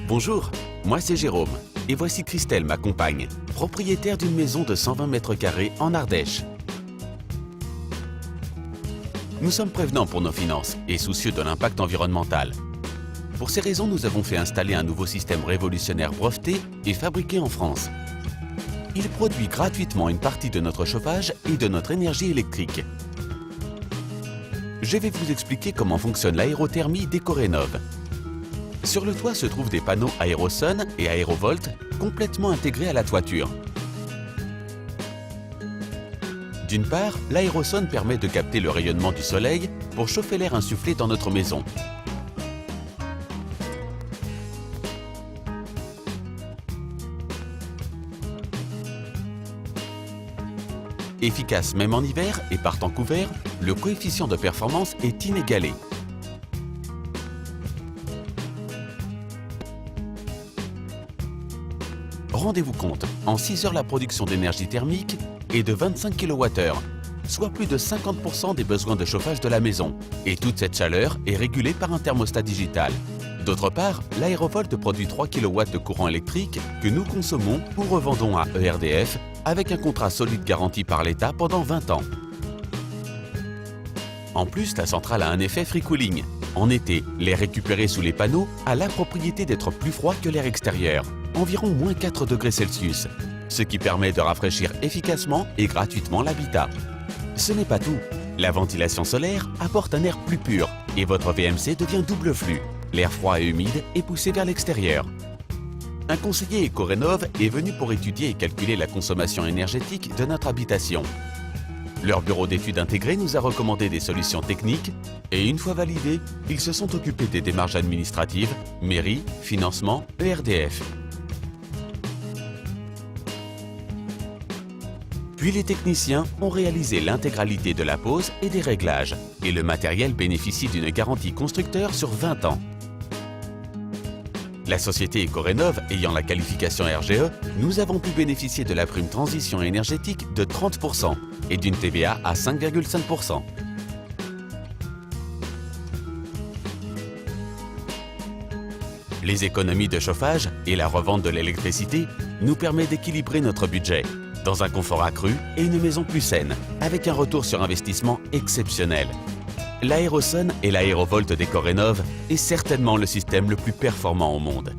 Bonjour, moi c'est Jérôme et voici Christelle, ma compagne, propriétaire d'une maison de 120 mètres carrés en Ardèche. Nous sommes prévenants pour nos finances et soucieux de l'impact environnemental. Pour ces raisons, nous avons fait installer un nouveau système révolutionnaire breveté et fabriqué en France. Il produit gratuitement une partie de notre chauffage et de notre énergie électrique. Je vais vous expliquer comment fonctionne l'aérothermie d'Ecorénov. Sur le toit se trouvent des panneaux Aerosun et Aerovolt complètement intégrés à la toiture. D'une part, l'aérosone permet de capter le rayonnement du soleil pour chauffer l'air insufflé dans notre maison. Efficace même en hiver et par temps couvert, le coefficient de performance est inégalé. Rendez-vous compte, en 6 heures la production d'énergie thermique est de 25 kWh, soit plus de 50% des besoins de chauffage de la maison. Et toute cette chaleur est régulée par un thermostat digital. D'autre part, l'Aerovolt produit 3 kW de courant électrique que nous consommons ou revendons à ERDF avec un contrat solide garanti par l'État pendant 20 ans. En plus, la centrale a un effet free cooling. En été, l'air récupéré sous les panneaux a la propriété d'être plus froid que l'air extérieur, environ moins 4 degrés Celsius, ce qui permet de rafraîchir efficacement et gratuitement l'habitat. Ce n'est pas tout. La ventilation solaire apporte un air plus pur et votre VMC devient double flux. L'air froid et humide est poussé vers l'extérieur. Un conseiller Ecorénov est venu pour étudier et calculer la consommation énergétique de notre habitation. Leur bureau d'études intégré nous a recommandé des solutions techniques et une fois validées, ils se sont occupés des démarches administratives, mairie, financement, ERDF. Puis les techniciens ont réalisé l'intégralité de la pose et des réglages et le matériel bénéficie d'une garantie constructeur sur 20 ans. La société Ecorénov ayant la qualification RGE, nous avons pu bénéficier de la prime transition énergétique de 30% et d'une TVA à 5,5%. Les économies de chauffage et la revente de l'électricité nous permettent d'équilibrer notre budget dans un confort accru et une maison plus saine, avec un retour sur investissement exceptionnel. L'Aerosun et l'Aerovolt d'Ecorénov est certainement le système le plus performant au monde.